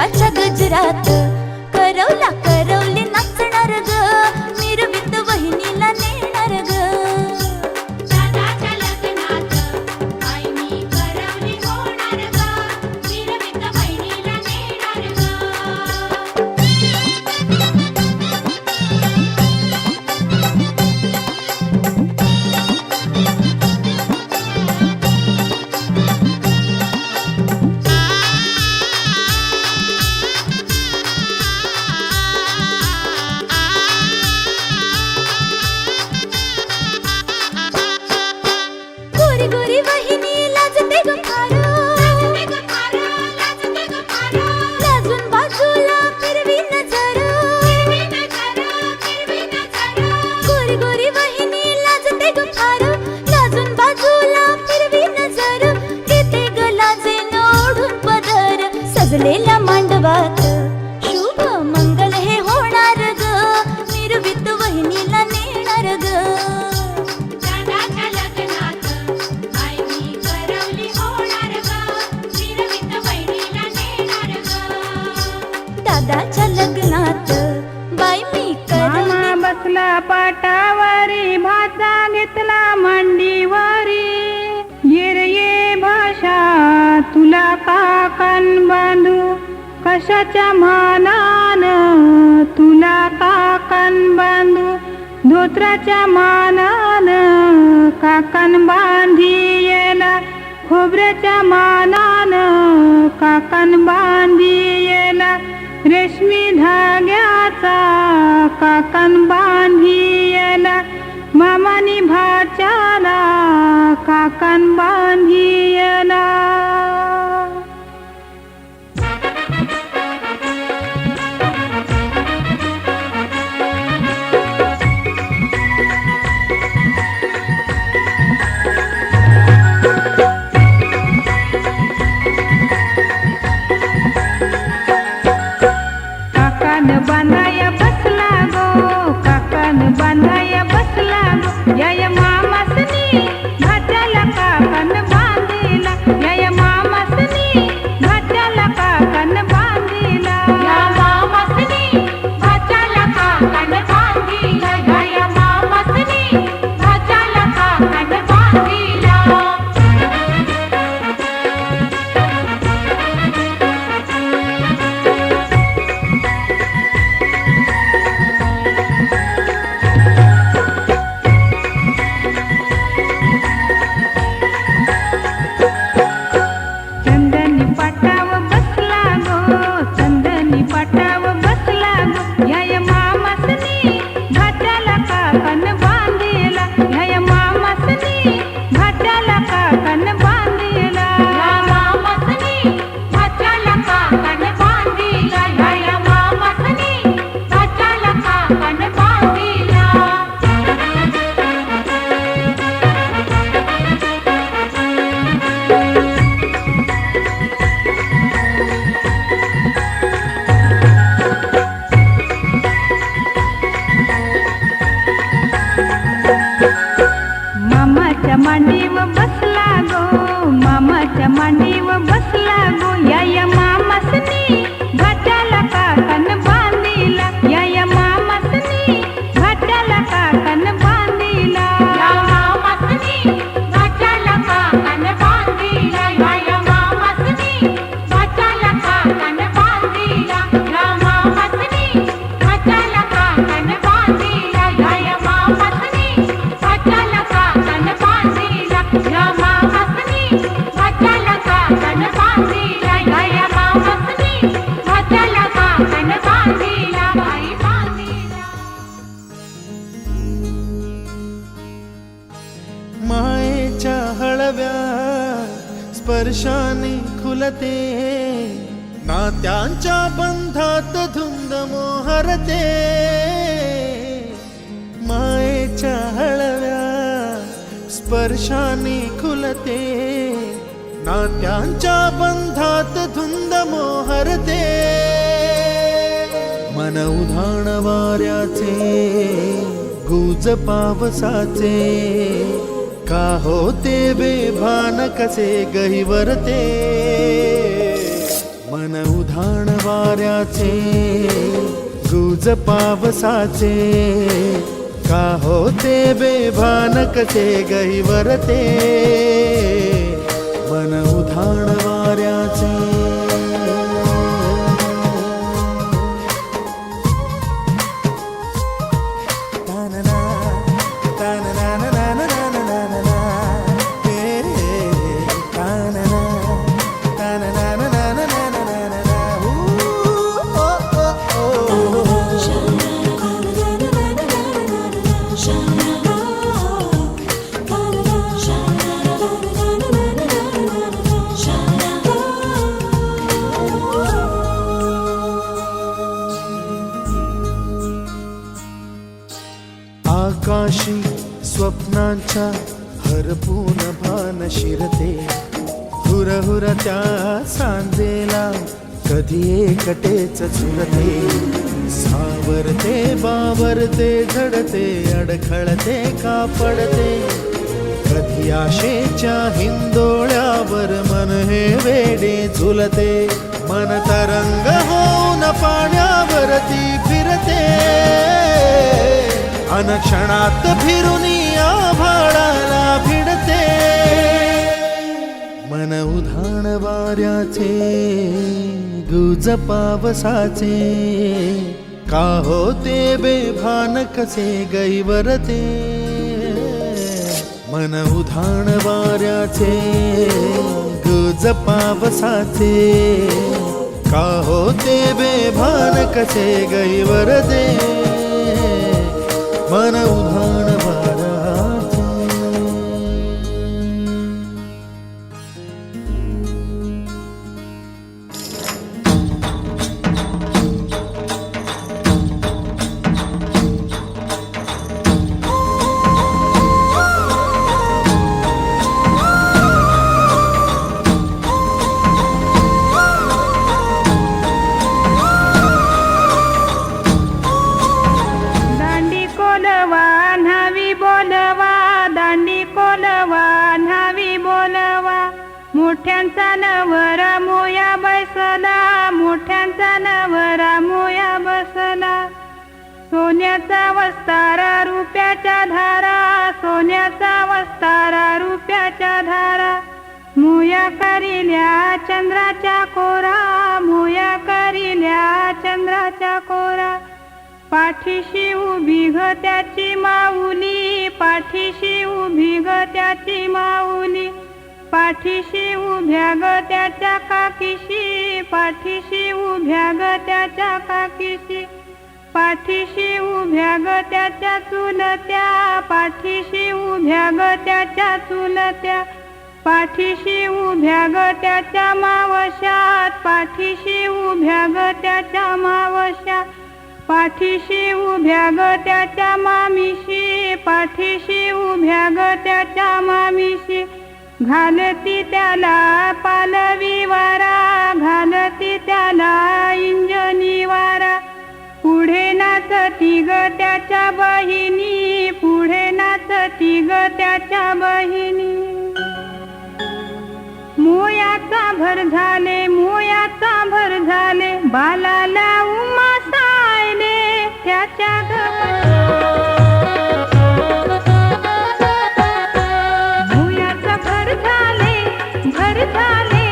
कशाच्या गजरात करवला करवली नाचणार ग, मिरवीत वहिनीला नेणार ग. दादाच्या लग्नात आई मी करवली होणार ग, मिरवीत बहिणीला नेणार ग. गोरी गोरी वहिनी लाजते ग फार, लाजून बाजूला फिरवी नजर. गोरी गोरी वहिनी लाजते ग फार, लाजून बाजूला फिरवी नजर. येते ग लाजेन ओढून पदर, सजलेल्या मांडवात शुभ मंगल हे होणार ग, मिरवीत वहिनीला नेणार ग. दादाच्या लग्नात आई मी करवली होणार ग, मिरवीत बहिणीला नेणार ग. दादाच्या लग्नात बाई मी करवली. मामा बसला पाटावरी, भाचा घेतला मांडीवरी. ये रे ये भाषा तुला काकण बांधू, कशाच्या मानान तुला काकण बांधू. धोत्राच्या मानान काकण बांधियेला, खोबऱ्याच्या मानान काकण बांधियेला. रेशमी धाग्याचा काकण बांधियेला, मामानी भाच्याला काकण बांधियेला. काकण बांधाया बसला गो, काकण बांधाया बसला गो. या मामासनी भाच्याला काकण बांधिला, या मामासनी भाच्याला काकण बांधिला. या मामासनी भाच्याला काकण बांधिला, या मामासनी भाच्याला काकण बांधिला. चंदनी पाटाव बसला गो, चंदनी पाटाव बसला गो. या मामासनी भाच्याला काकण बांधिला, या मामासनी भाच्याला काकण बांधिला. या मामासनी भाच्याला काकण बांधिला, या मामासनी भाच्याला काकण बांधिला. मामाच्या मांडीवर बसला गो, मामाच्या मांडीवर बसला गो. या मामासनी भाच्याला काकण बांधिला, या मामासनी भाच्याला काकण बांधिला. या मामासनी भाच्याला काकण बांधिला, या मामासनी भाच्याला काकण बांधिला. या मामासनी भाच्याला काकण बांधिला, या मामासनी भाच्याला काकण बांधिला. या मामासनी भाच्याला काकण बांधिला, या मामासनी भाच्याला काकण बांधिला. बाई बांधिला. मायेच्या हळव्या स्पर्शाने खुलते, नात्यांच्या बंधात धुंद मोहरते. मायेच्या हळव्या स्पर्शाने खुलते, नात्यांच्या बंधात धुंद मोहरते. मन उधाण वाऱ्याचे, गुज पावसाचे, का होते बेभान कसे गहिवरते. मन उधाण वाऱ्याचे गुज पावसाचे का होते बेभान कसे गहिवरते मन उधाण वाऱ्याचे आकाशी स्वप्नांच्या हरपून भान शिरते हुरहुर त्या सांजेला कधी एकटेच झुलते सावरते बावरते झडते अडखळते का पडते कधी आशेच्या हिंदोळ्यावर मन हे वेडे झुलते मन तरंग होऊन पाण्यावरती फिरते अनक्षणात फिरुनी आभाळाला भिडते मन उधाण वाऱ्याचे गुज पावसाचे का होते बेभान कसे गैवरते मन उधाण वाऱ्याचे गुज पावसाचे का होते बेभान कसे गैवरते मन उधाण वाऱ्याचे मोठ्यांचा नवरा मोया बसला मोठ्यांचा नवरा मोया बसला सोन्याचा वस्तारा रुपयाच्या धारा सोन्याचा वस्तारा रुपयाच्या धारा मोया करिल्या चंद्राच्या कोरा मोया करिल्या चंद्राच्या कोरा पाठीशी उभी ग त्याची माऊली पाठीशी उभी ग त्याची माऊली पाठीशी उभ्या ग त्याच्या काकीशी पाठीशी उभ्या ग त्याच्या काकीशी पाठीशी उभ्या ग त्याच्या चुलत्या पाठीशी उभ्या ग त्याच्या चुलत्या पाठीशी उभ्या ग त्याच्या मावशात पाठीशी उभ्या ग त्याच्या मावशा पाठीशी उभ्या ग त्याच्या मामीशी पाठीशी उभ्या ग त्याच्या मामीशी घालती त्याला पालवी वारा घालती त्याला इंजनी वारा पुढे नाचती ग त्याच्या बहिणी पुढे नाचती ग त्याच्या बहिणी मोयाचा भर झाले बालाला उमा सायले त्याच्या भर झाले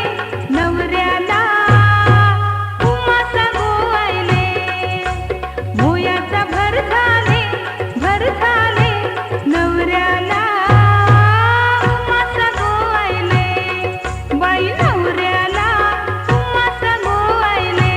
नवऱ्याला उमास गोवायले मोयाचा भर झाले नवऱ्याला उमास गोवायले बाई नवऱ्याला उमास गोवायले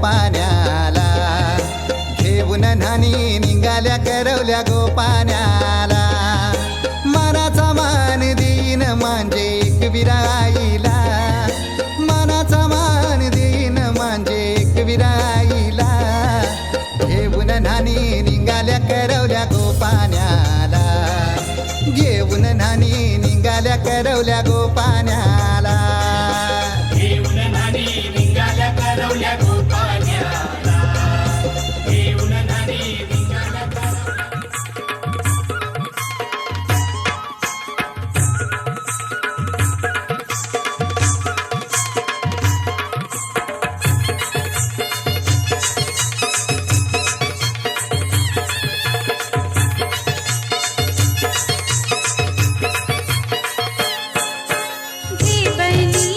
गोपाण्याला घेऊन न्हाणी निघाल्या करवल्या गोपाण्याला मनाचा मान देईन म्हणजे एक विराईला मनाचा मान देईन म्हणजे एक विराईला घेऊन न्हाणी निघाल्या करवल्या गोपाण्याला घेऊन न्हाणी निघाल्या करवल्या गोपाण्याला घेऊन न्हाणी निघाल्या करवल्या गोपाण्याला घेऊन न्हाणी निघाल्या जी बैली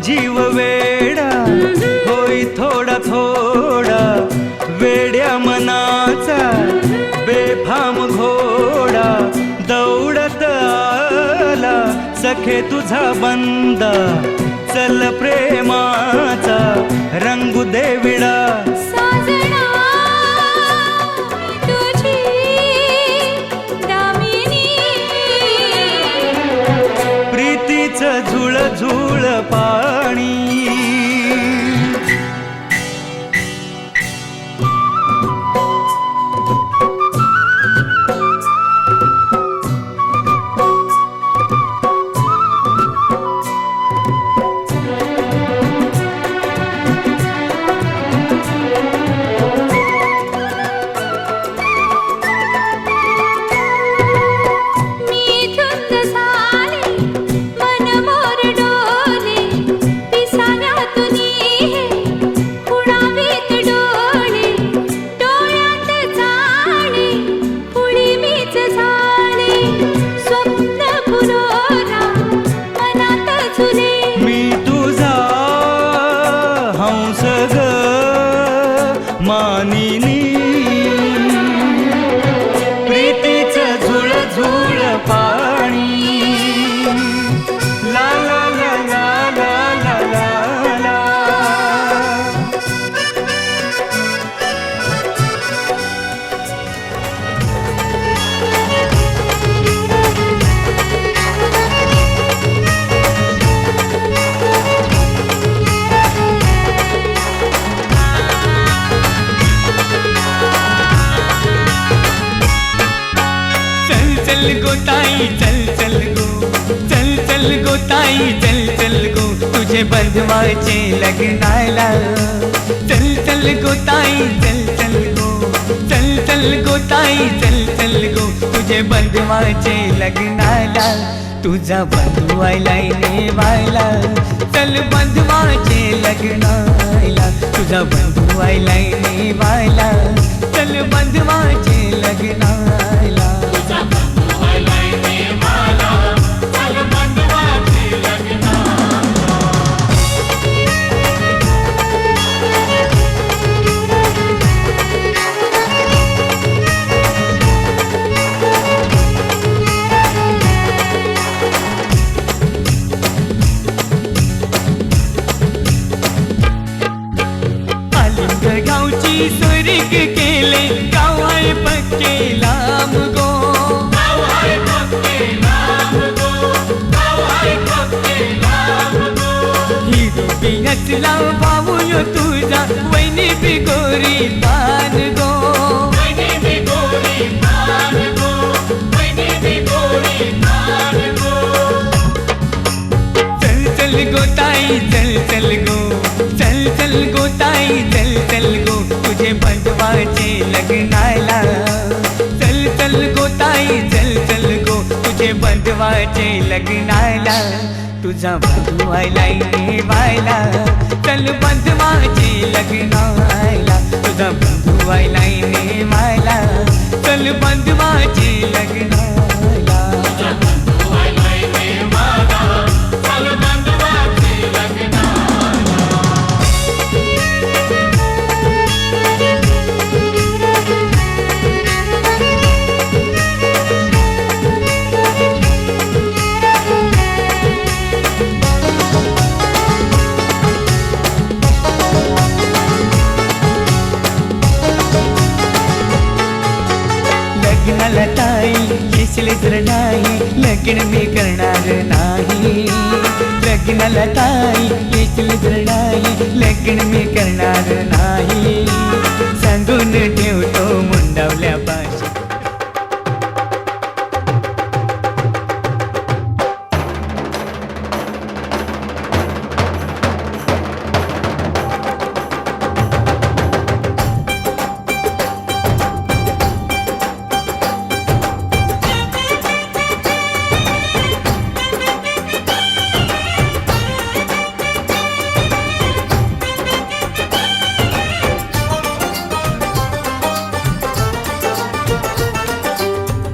जीव वेडा होई थोडा थोडा वेड्या मनाचा बेफाम घोडा दौडत आला सखे तुझा बंदा चल प्रेमाचा रंगू दे विडा साजना तुझी दामिनी प्रीतीचं झुळ झुळ पाणी मानिनी प्रीतीचं झुळ झुळ पाणी ला ला ला ला ला ला ला चल गो ताई चल चल गो चल चल गो ताई चल चल गो तुझे बंधवाचे लग्नाला चल चल गो ताई चल चल गो चल चल गो ताई चल चल गो तुझे बंधवाचे लग्नाला तुझा बंधू आयलाय नेवायला चल बंधवाचे लग्नाला तुझा बंधू आयलाय नेवायला चल बंधवाचे लग्नाला गावची सोरीक केले गाव आहे पक्के लांब गो गाव आहे पक्के लांब गो गाव आहे पक्के लांब गो ही रूपी हसला बाबूयो तुझा वैनी बिगोरी तान गो वैनी बिगोरी तान गो वैनी बिगोरी तान गो चल चल गो ताई चल चल गो चल चल गो ताई चल चल गो तुझे बंधवाचे लग्नाला चल चल गो ताई चल चल गो तुझे बंधवाचे लग्नाला तुझा बंधू आयलाय नेवायला चल बंधवाचे लग्नाला तुझा बंधू आयलाय नेवायला चल बंधवाचे लग्नाला लग्नाला ताई येशील जर नाही लग्न मी करणार नाही लग्नाला ताई येशील जर नाही लग्न मी करणार नाही सांगून ठेवतो मुंडावल्या पाशी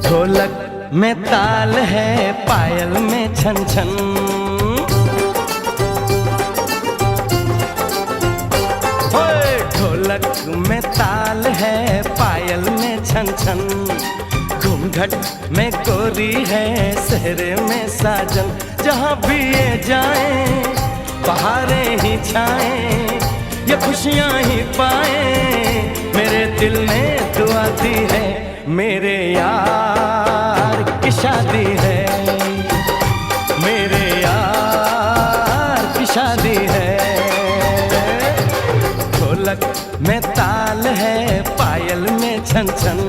ढोलक में ताल है पायल में छन छन में ताल है, पायल में छन छन, घूंघट में कोरी है, सहरे में साजन। जहाँ भी ये जाए बहारें ही छाएं, ये खुशियाँ ही पाए, मेरे दिल ने दुआ दी है, मेरे यार की शादी है, मेरे यार की शादी है। ढोलक में ताल है, पायल में छन छन,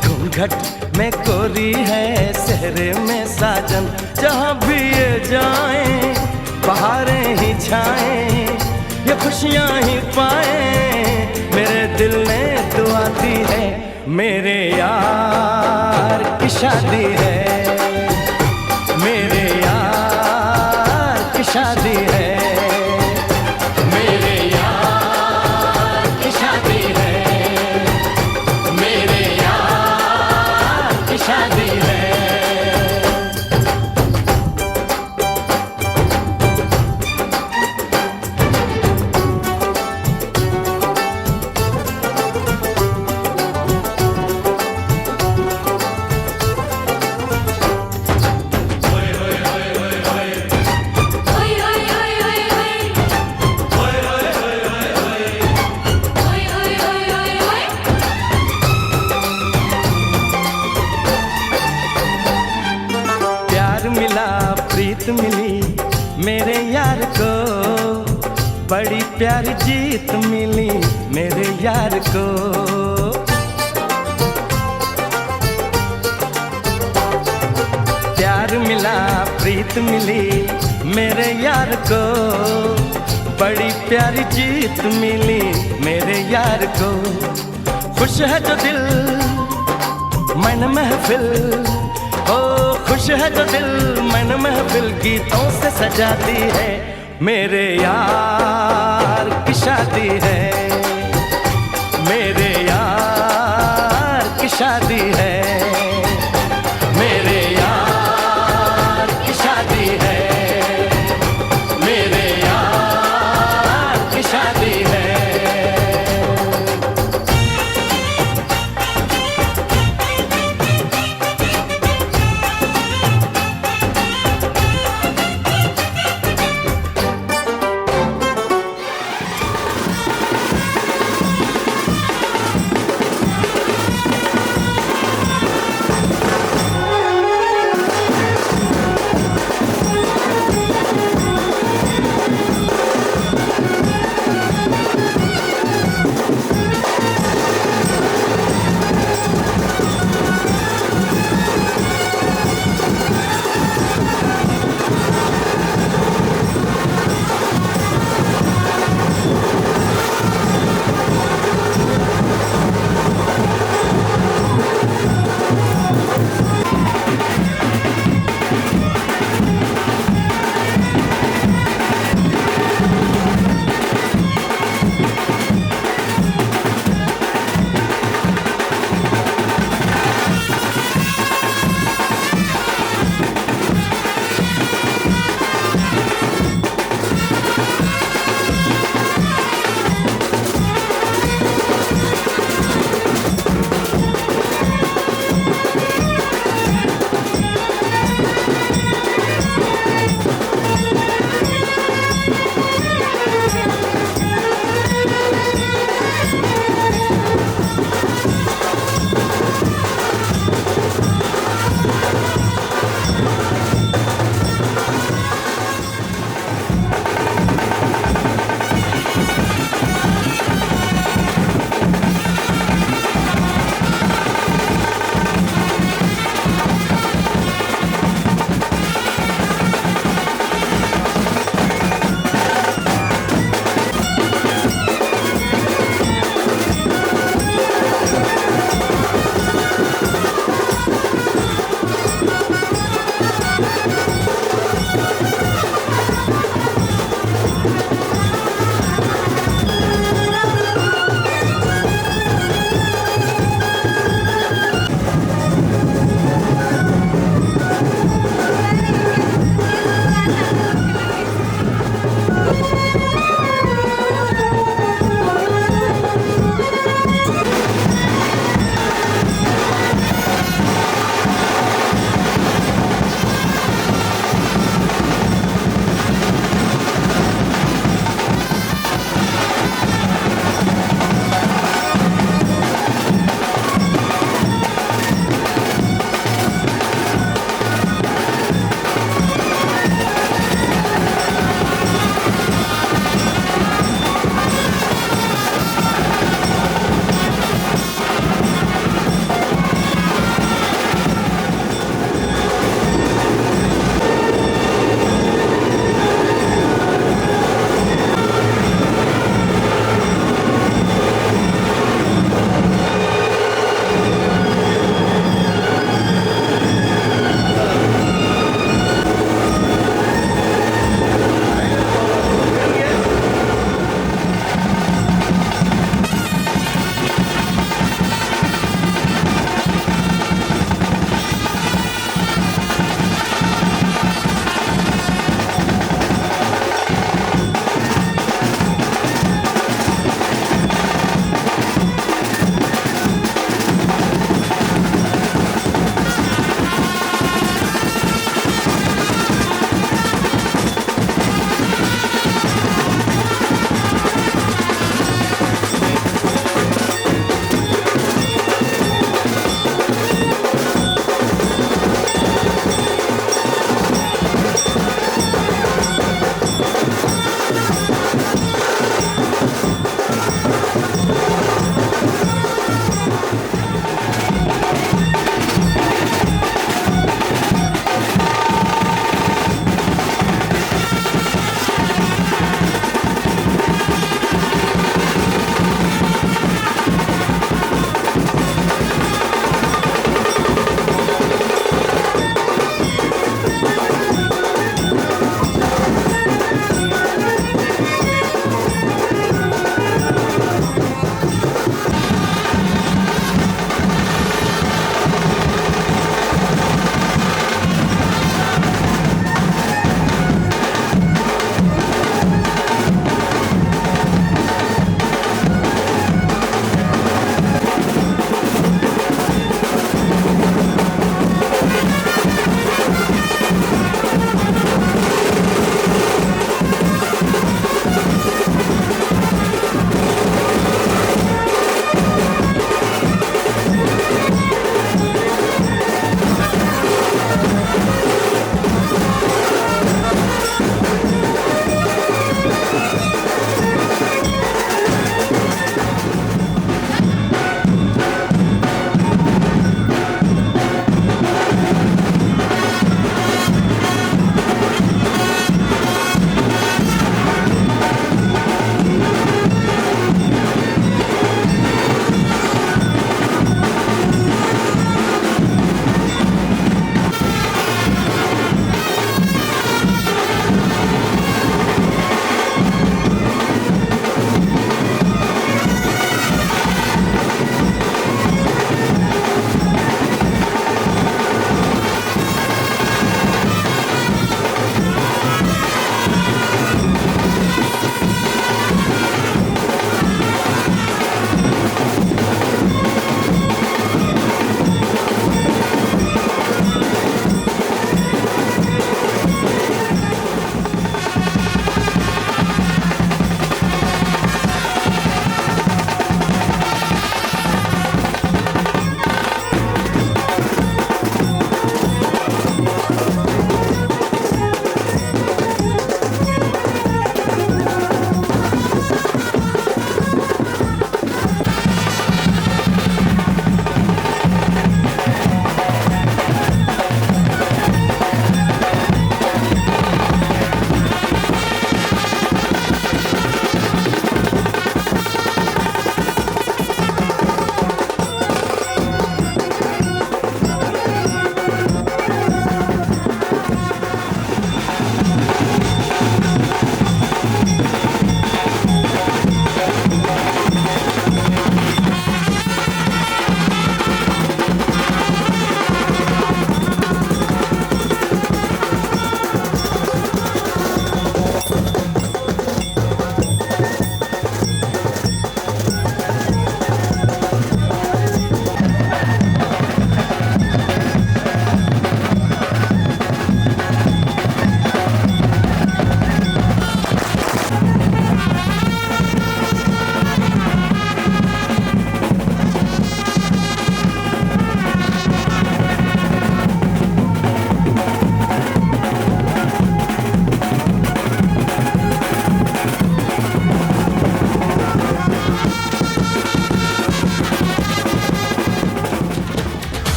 घूंघट में कोरी है, सहरे में साजन। जहाँ भी ये जाए बहारें ही छाएं, ये खुशियाँ ही पाए, मेरे दिल ने दुआ दी है, मेरे यार की शादी है, मेरे यार की शादी है, मेरे यार की शादी है, मेरे यार की शादी है। प्रीत मिली मेरे यार को, बड़ी प्यारी जीत मिली मेरे यार को। प्यार मिला प्रीत मिली मेरे यार को, बड़ी प्यारी जीत मिली मेरे यार को। खुश है जो दिल मन महफिल, ओ खुश है जो दिल मन महफिल, गीतों से सजाती है, मेरे यार की शादी है, मेरे यार की शादी है, मेरे यार की शादी है, मेरे यार की शादी है।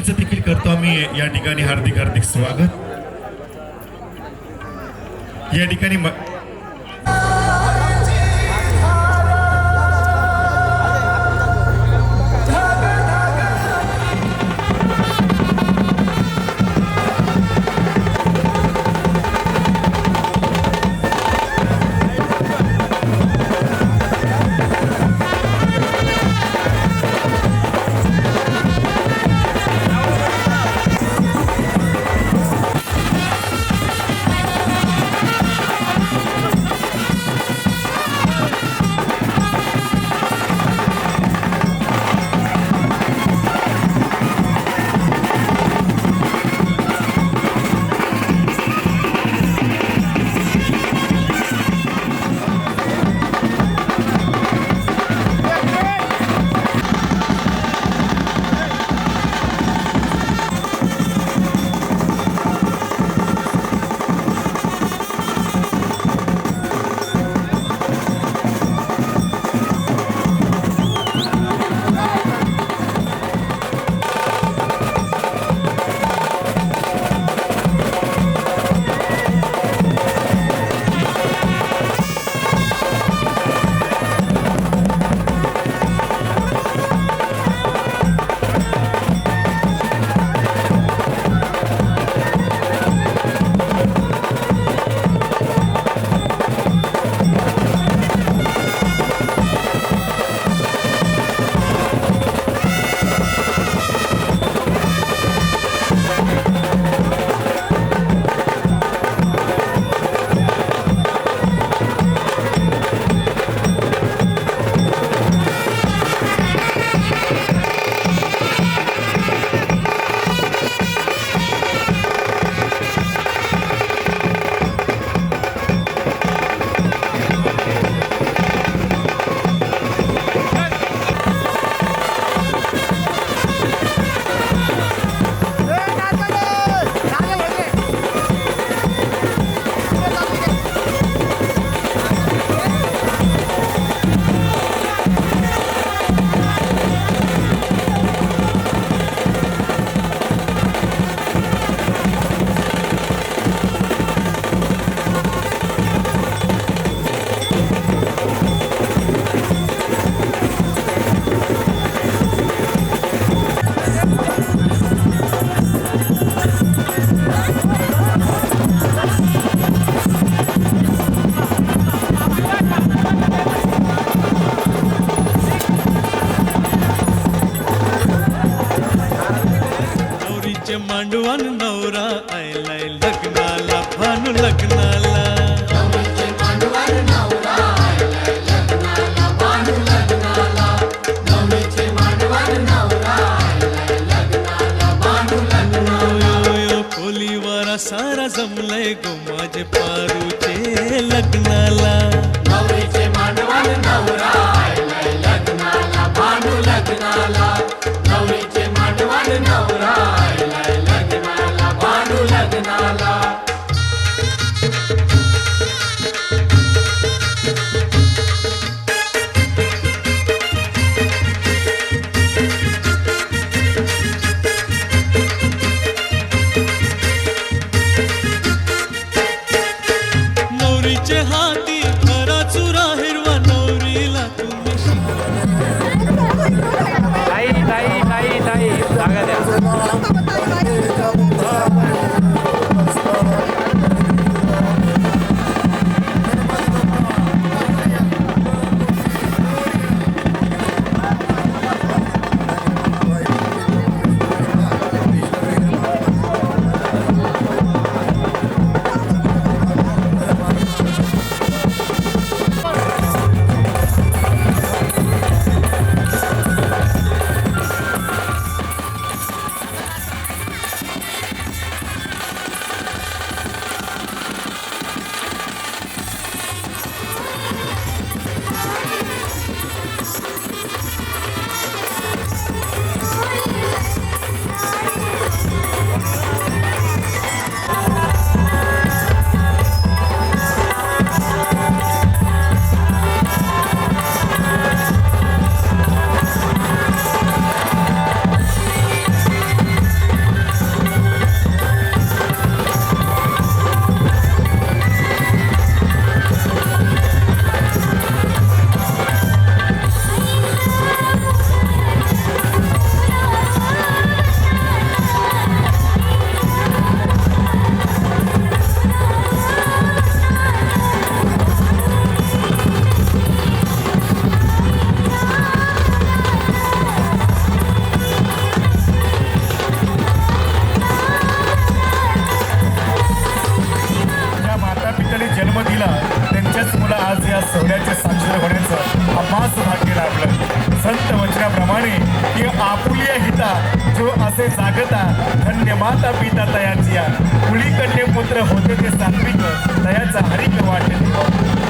मुलींचं देखील करतो आम्ही या ठिकाणी हार्दिक हार्दिक स्वागत. या ठिकाणी मांडवान नवरा आयलाय लग्नाला भानू लग्नाला खोलीवारा सारा जमलंय गो माझे पारूचे लग्नाला नवरीचे मांडवान नवरा आयलाय लग्नाला भानू लग्नाला नवरीचे मांडवान नवरा आयलाय लग्नाला भानू लग्नाला नवरीचे हाती असे जागता धन्य माता पिता तयाचिया कुळी कन्ये पुत्र होते ते सात्विक तयाचा हरिक वाटे